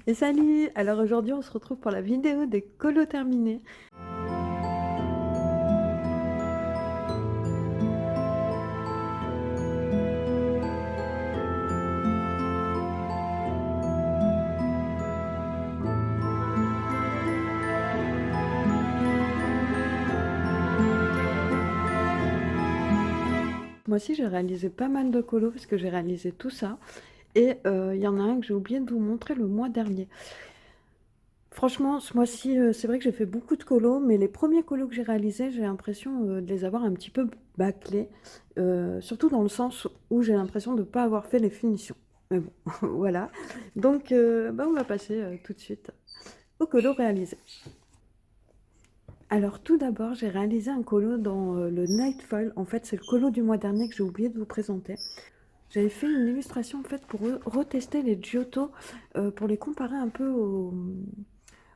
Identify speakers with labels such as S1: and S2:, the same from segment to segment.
S1: Et salut! Alors aujourd'hui, on se retrouve pour la vidéo des colos terminés. Moi aussi, j'ai réalisé pas mal de colos parce que j'ai réalisé tout ça. Et il y en a un que j'ai oublié de vous montrer le mois dernier. Franchement, ce mois-ci, c'est vrai que j'ai fait beaucoup de colos, mais les premiers colos que j'ai réalisés, j'ai l'impression de les avoir un petit peu bâclés. Surtout dans le sens où j'ai l'impression de ne pas avoir fait les finitions. Mais bon, voilà. Donc, on va passer tout de suite au colo réalisé. Alors tout d'abord, j'ai réalisé un colo dans le Nightfall. En fait, c'est le colo du mois dernier que j'ai oublié de vous présenter. J'avais fait une illustration en fait pour retester les Giotto, pour les comparer un peu aux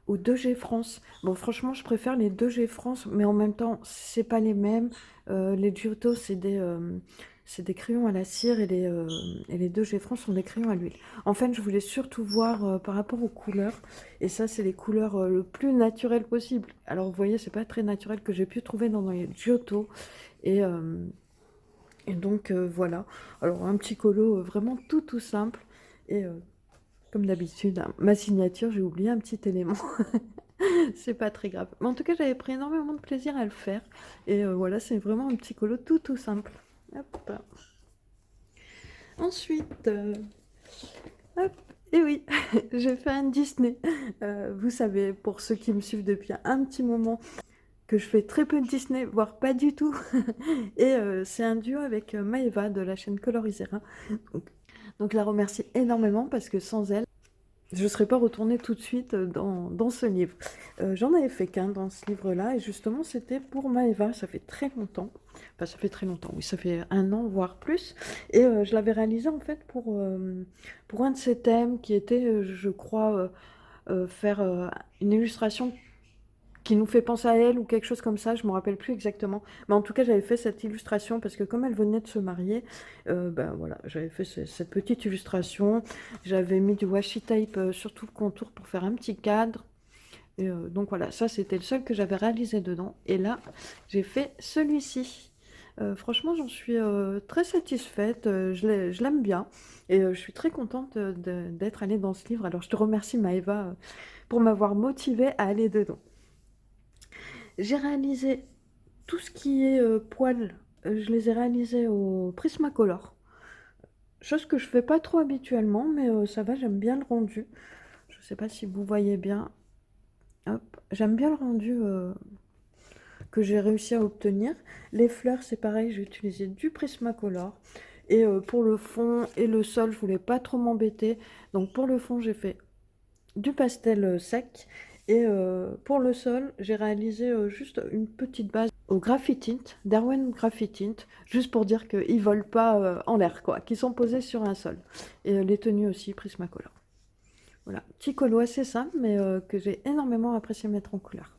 S1: 2G France. Bon, franchement, je préfère les 2G France, mais en même temps, c'est pas les mêmes. Les Giotto, c'est des crayons à la cire et les 2G France sont des crayons à l'huile. En fait, je voulais surtout voir par rapport aux couleurs. Et ça, c'est les couleurs le plus naturelles possible. Alors, vous voyez, c'est pas très naturel que j'ai pu trouver dans les Giotto. Et, euh, et donc, voilà. Alors, un petit colo vraiment tout simple. Et comme d'habitude, hein, ma signature, j'ai oublié un petit élément. C'est pas très grave. Mais en tout cas, j'avais pris énormément de plaisir à le faire. Et voilà, c'est vraiment un petit colo tout simple. Hop. Ensuite, hop. Et oui, j'ai fait un Disney. Vous savez, pour ceux qui me suivent depuis un petit moment, que je fais très peu de Disney, voire pas du tout. Et c'est un duo avec Maëva de la chaîne Colorisera. Donc je la remercie énormément parce que sans elle, je ne serais pas retournée tout de suite dans ce livre. J'en avais fait qu'un dans ce livre-là, et justement, c'était pour Maëva. Ça fait très longtemps. Enfin, ça fait très longtemps, oui, ça fait un an, voire plus. Et je l'avais réalisé, en fait, pour un de ses thèmes, qui était, je crois, faire une illustration qui nous fait penser à elle ou quelque chose comme ça, je me rappelle plus exactement. Mais en tout cas, j'avais fait cette illustration parce que comme elle venait de se marier, voilà, j'avais fait cette petite illustration. J'avais mis du washi tape sur tout le contour pour faire un petit cadre. Et donc voilà, ça c'était le seul que j'avais réalisé dedans. Et là, j'ai fait celui-ci. Franchement, j'en suis très satisfaite. Je l'aime bien. Et je suis très contente d'être allée dans ce livre. Alors, je te remercie, Maëva, pour m'avoir motivée à aller dedans. J'ai réalisé tout ce qui est poils, je les ai réalisés au Prismacolor. Chose que je fais pas trop habituellement, mais ça va, j'aime bien le rendu. Je sais pas si vous voyez bien. Hop, j'aime bien le rendu que j'ai réussi à obtenir. Les fleurs, c'est pareil, j'ai utilisé du Prismacolor. Et pour le fond et le sol, je voulais pas trop m'embêter. Donc pour le fond, j'ai fait du pastel sec. Et pour le sol, j'ai réalisé juste une petite base au Graphitint, Derwent Graphitint, juste pour dire qu'ils ne volent pas en l'air, quoi, qu'ils sont posés sur un sol. Et les tenues aussi, Prismacolor. Voilà, petit colo assez simple, mais que j'ai énormément apprécié mettre en couleur.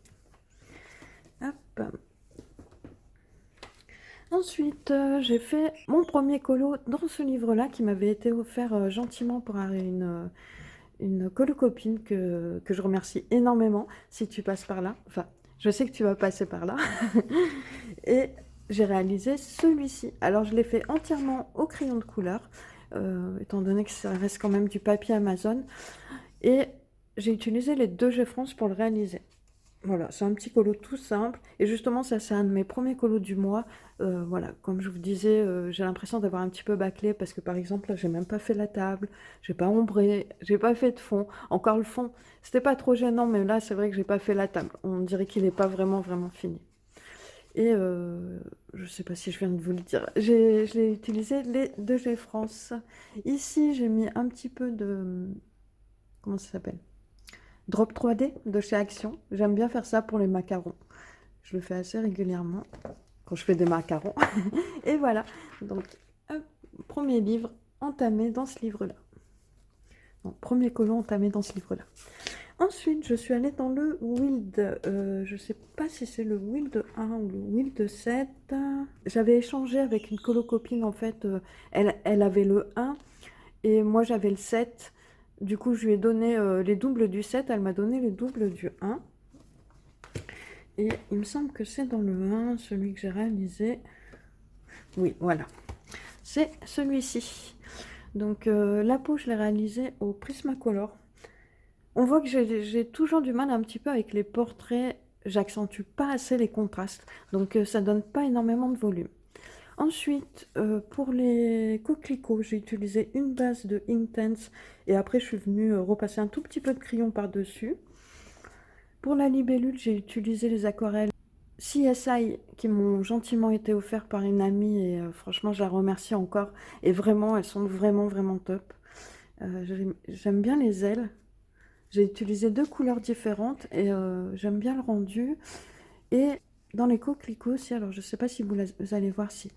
S1: Hop. Ensuite, j'ai fait mon premier colo dans ce livre-là qui m'avait été offert gentiment par une colocopine que je remercie énormément si tu passes par là. Enfin, je sais que tu vas passer par là. Et j'ai réalisé celui-ci. Alors, je l'ai fait entièrement au crayon de couleur, étant donné que ça reste quand même du papier Amazon. Et j'ai utilisé les 2G France pour le réaliser. Voilà, c'est un petit colo tout simple. Et justement, ça, c'est un de mes premiers colos du mois. Voilà, comme je vous disais, j'ai l'impression d'avoir un petit peu bâclé parce que, par exemple, là, j'ai même pas fait la table, j'ai pas ombré, j'ai pas fait de fond. Encore le fond, c'était pas trop gênant, mais là, c'est vrai que j'ai pas fait la table. On dirait qu'il est pas vraiment fini. Et je sais pas si je viens de vous le dire, je l'ai utilisé les 2G France. Ici, j'ai mis un petit peu de... Comment ça s'appelle? Drop 3D de chez Action. J'aime bien faire ça pour les macarons. Je le fais assez régulièrement quand je fais des macarons. Et voilà. Donc, hop, premier livre entamé dans ce livre-là. Donc, premier colon entamé dans ce livre-là. Ensuite, je suis allée dans le Wild. Je ne sais pas si c'est le Wild 1 ou le Wild 7. J'avais échangé avec une colocopine, en fait. Elle avait le 1 et moi, j'avais le 7. Du coup, je lui ai donné les doubles du 7, elle m'a donné les doubles du 1. Et il me semble que c'est dans le 1, celui que j'ai réalisé. Oui, voilà. C'est celui-ci. Donc la peau, je l'ai réalisée au Prismacolor. On voit que j'ai toujours du mal un petit peu avec les portraits. J'accentue pas assez les contrastes. Donc ça donne pas énormément de volume. Ensuite, pour les coquelicots, j'ai utilisé une base de Inktense. Et après, je suis venue repasser un tout petit peu de crayon par-dessus. Pour la libellule, j'ai utilisé les aquarelles CSI qui m'ont gentiment été offertes par une amie et franchement, je la remercie encore. Et vraiment, elles sont vraiment, vraiment top. J'aime bien les ailes. J'ai utilisé 2 couleurs différentes et j'aime bien le rendu. Et dans les coquelicots aussi, alors je ne sais pas si vous allez voir si,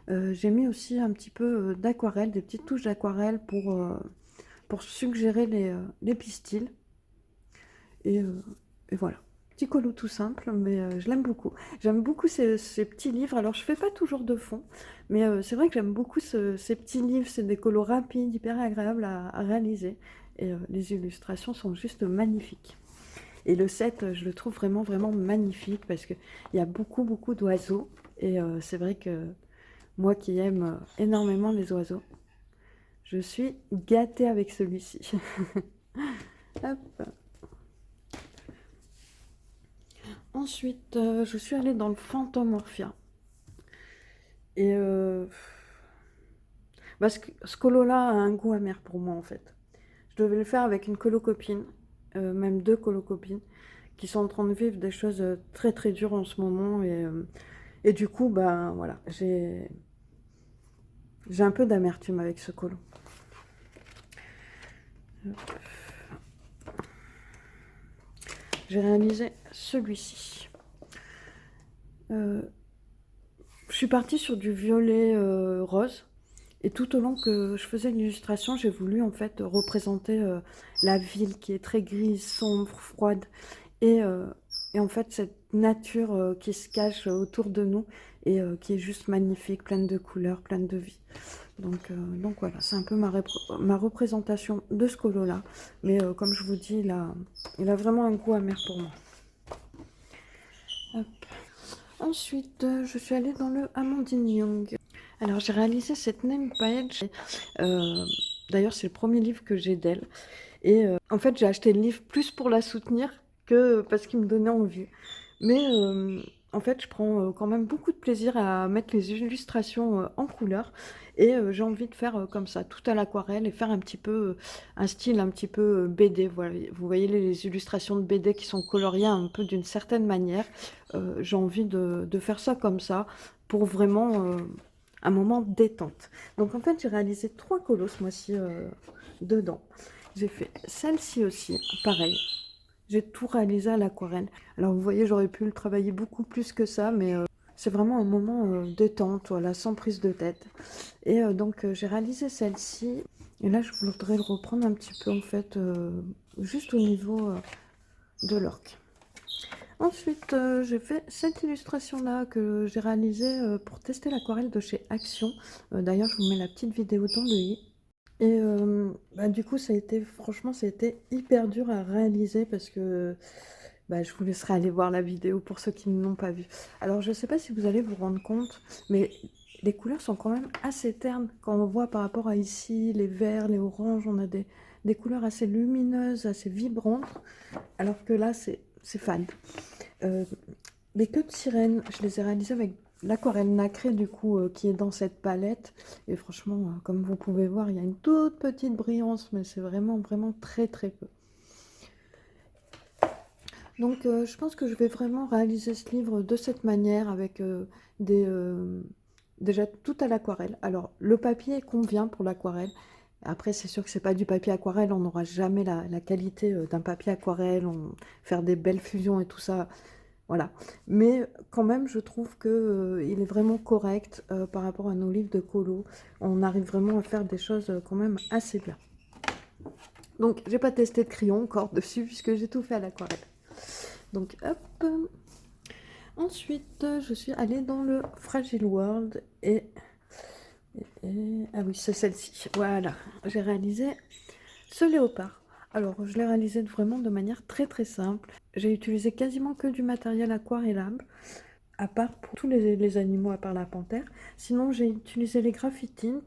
S1: j'ai mis aussi un petit peu d'aquarelle, des petites touches d'aquarelle pour suggérer les pistils. Et voilà. Petit colo tout simple, mais je l'aime beaucoup. J'aime beaucoup ces petits livres. Alors, je fais pas toujours de fond, mais c'est vrai que j'aime beaucoup ces petits livres. C'est des colos rapides, hyper agréables à réaliser. Et les illustrations sont juste magnifiques. Et le set, je le trouve vraiment, vraiment magnifique parce qu'il y a beaucoup, beaucoup d'oiseaux. Et c'est vrai que moi qui aime énormément les oiseaux, je suis gâtée avec celui-ci. Hop. Ensuite, je suis allée dans le Phantomorphia. Et ce colo-là a un goût amer pour moi, en fait. Je devais le faire avec une colocopine, même 2 colocopines, qui sont en train de vivre des choses très très dures en ce moment. Et du coup, ben voilà, j'ai un peu d'amertume avec ce colo. J'ai réalisé celui-ci. Je suis partie sur du violet rose. Et tout au long que je faisais l'illustration, j'ai voulu en fait représenter la ville qui est très grise, sombre, froide. Et, euh, et en fait, cette nature qui se cache autour de nous et qui est juste magnifique, pleine de couleurs, pleine de vie. Donc voilà, c'est un peu ma représentation de ce colo-là. Mais comme je vous dis, il a vraiment un goût amer pour moi. Hop. Ensuite, je suis allée dans le Amandine Young. Alors, j'ai réalisé cette name page. D'ailleurs, c'est le premier livre que j'ai d'elle. Et en fait, j'ai acheté le livre plus pour la soutenir que parce qu'il me donnait envie. Mais en fait, je prends quand même beaucoup de plaisir à mettre les illustrations en couleur. Et j'ai envie de faire comme ça, tout à l'aquarelle et faire un petit peu un style un petit peu BD. Voilà. Vous voyez les illustrations de BD qui sont coloriées un peu d'une certaine manière. J'ai envie de faire ça comme ça pour vraiment un moment de détente. Donc en fait, j'ai réalisé 3 colos ce mois-ci dedans. J'ai fait celle-ci aussi, pareil. J'ai tout réalisé à l'aquarelle. Alors vous voyez, j'aurais pu le travailler beaucoup plus que ça, mais c'est vraiment un moment détente, voilà, sans prise de tête. Et donc j'ai réalisé celle-ci. Et là, je voudrais le reprendre un petit peu, en fait, juste au niveau de l'orque. Ensuite, j'ai fait cette illustration-là que j'ai réalisée pour tester l'aquarelle de chez Action. D'ailleurs, je vous mets la petite vidéo dans le i. Et du coup, franchement, ça a été hyper dur à réaliser parce que je vous laisserai aller voir la vidéo pour ceux qui ne l'ont pas vue. Alors, je ne sais pas si vous allez vous rendre compte, mais les couleurs sont quand même assez ternes. Quand on voit par rapport à ici, les verts, les oranges, on a des couleurs assez lumineuses, assez vibrantes, alors que là, c'est fade. Les queues de sirène, je les ai réalisées avec l'aquarelle nacrée du coup qui est dans cette palette. Et franchement, comme vous pouvez voir, il y a une toute petite brillance, mais c'est vraiment, vraiment très, très peu. Donc je pense que je vais vraiment réaliser ce livre de cette manière avec déjà tout à l'aquarelle. Alors le papier convient pour l'aquarelle. Après, c'est sûr que c'est pas du papier aquarelle, on n'aura jamais la qualité d'un papier aquarelle, faire des belles fusions et tout ça. Voilà. Mais quand même, je trouve que il est vraiment correct par rapport à nos livres de colo. On arrive vraiment à faire des choses quand même assez bien. Donc, j'ai pas testé de crayon encore dessus puisque j'ai tout fait à l'aquarelle. Donc, hop. Ensuite, je suis allée dans le Fragile World ah oui, c'est celle-ci. Voilà. J'ai réalisé ce léopard. Alors, je l'ai réalisé vraiment de manière très très simple. J'ai utilisé quasiment que du matériel aquarellable, à part pour tous les animaux, à part la panthère. Sinon, j'ai utilisé les graphitint,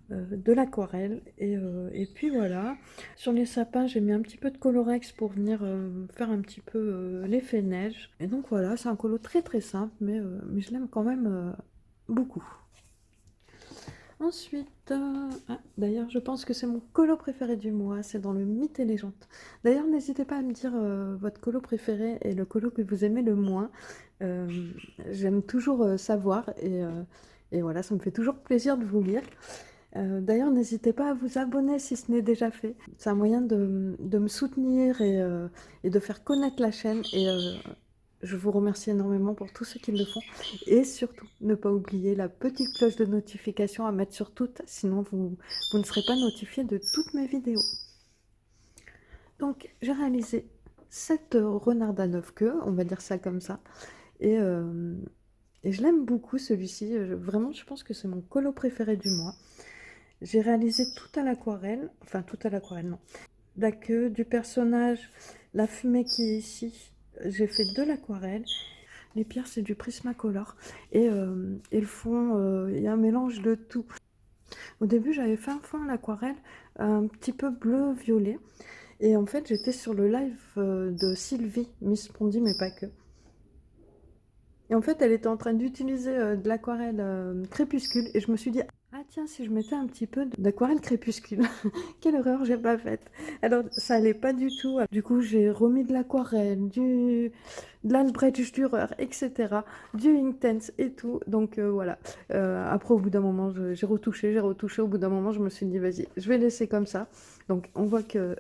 S1: de l'aquarelle, et puis voilà. Sur les sapins, j'ai mis un petit peu de Colorex pour venir faire un petit peu l'effet neige. Et donc voilà, c'est un colo très très simple, mais je l'aime quand même beaucoup. Ensuite, d'ailleurs, je pense que c'est mon colo préféré du mois, c'est dans le Mythes et légendes. D'ailleurs, n'hésitez pas à me dire votre colo préféré et le colo que vous aimez le moins. Euh, J'aime toujours savoir, et voilà, ça me fait toujours plaisir de vous lire. D'ailleurs, n'hésitez pas à vous abonner si ce n'est déjà fait. C'est un moyen de me soutenir et de faire connaître la chaîne. Je vous remercie énormément pour tous ceux qui le font. Et surtout, ne pas oublier la petite cloche de notification à mettre sur toutes, sinon vous ne serez pas notifié de toutes mes vidéos. Donc, j'ai réalisé cette renarde à 9 queues, on va dire ça comme ça. Et, euh, et je l'aime beaucoup celui-ci. Vraiment, je pense que c'est mon colo préféré du mois. J'ai réalisé tout à l'aquarelle, enfin tout à l'aquarelle, non. La queue du personnage, la fumée qui est ici, j'ai fait de l'aquarelle. Les pierres, c'est du Prismacolor. Et le fond, il y a un mélange de tout. Au début, j'avais fait un fond à l'aquarelle, un petit peu bleu-violet. Et en fait, j'étais sur le live de Sylvie, Miss Pondy, mais pas que. Et en fait, elle était en train d'utiliser de l'aquarelle crépuscule. Et je me suis dit, ah tiens, si je mettais un petit peu d'aquarelle crépuscule. Quelle erreur j'ai pas faite. Alors, ça allait pas du tout. Du coup, j'ai remis de l'aquarelle, de l'Albrecht Dürer, etc. Du Inktense et tout. Donc voilà. Après, au bout d'un moment, j'ai retouché, j'ai retouché. Au bout d'un moment, je me suis dit, vas-y, je vais laisser comme ça. Donc, on voit que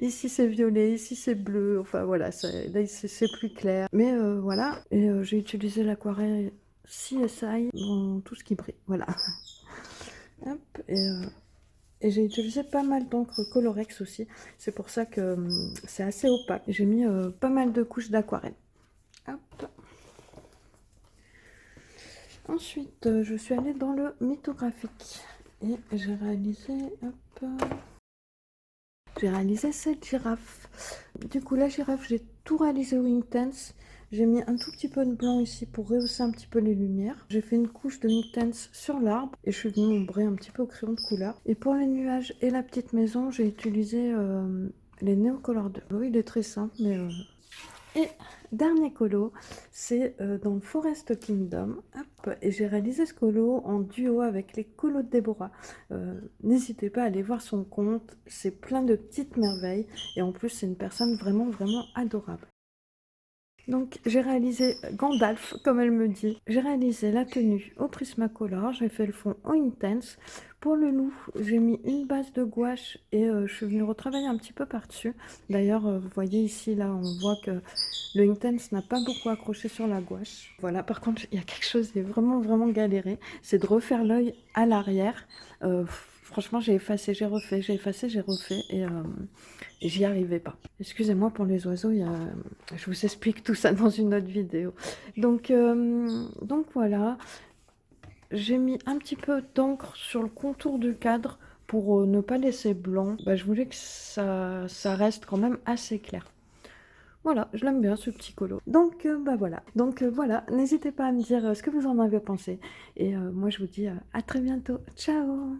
S1: ici c'est violet, ici c'est bleu. Enfin voilà, là c'est plus clair. Mais voilà. Et j'ai utilisé l'aquarelle CSI dans tout ce qui brille. Voilà. Hop, et j'ai utilisé pas mal d'encre Colorex aussi. C'est pour ça que c'est assez opaque. J'ai mis pas mal de couches d'aquarelle. Hop. Ensuite, je suis allée dans le mythographique. Et j'ai réalisé... Hop, j'ai réalisé cette girafe. Du coup, la girafe, j'ai tout réalisé au Inktense. J'ai mis un tout petit peu de blanc ici pour rehausser un petit peu les lumières. J'ai fait une couche de Inktense sur l'arbre et je suis venue ombrer un petit peu au crayon de couleur. Et pour les nuages et la petite maison, j'ai utilisé les Neocolor 2. Oui, il est très simple, mais... Et dernier colo, c'est dans le Forest Kingdom. Hop, et j'ai réalisé ce colo en duo avec les colos de Déborah. N'hésitez pas à aller voir son compte, c'est plein de petites merveilles. Et en plus, c'est une personne vraiment, vraiment adorable. Donc j'ai réalisé Gandalf, comme elle me dit. J'ai réalisé la tenue au Prismacolor, j'ai fait le fond en Inktense. Pour le loup, j'ai mis une base de gouache et je suis venue retravailler un petit peu par-dessus. D'ailleurs, vous voyez ici, là, on voit que le Inktense n'a pas beaucoup accroché sur la gouache. Voilà, par contre, il y a quelque chose qui est vraiment, vraiment galéré, c'est de refaire l'œil à l'arrière. Franchement, j'ai effacé, j'ai refait, j'ai effacé, j'ai refait, et j'y arrivais pas. Excusez-moi pour les oiseaux, je vous explique tout ça dans une autre vidéo. Donc voilà, j'ai mis un petit peu d'encre sur le contour du cadre pour ne pas laisser blanc. Bah, je voulais que ça reste quand même assez clair. Voilà, je l'aime bien ce petit colo. Donc bah voilà. Donc voilà, n'hésitez pas à me dire ce que vous en avez pensé. Et moi je vous dis à très bientôt. Ciao!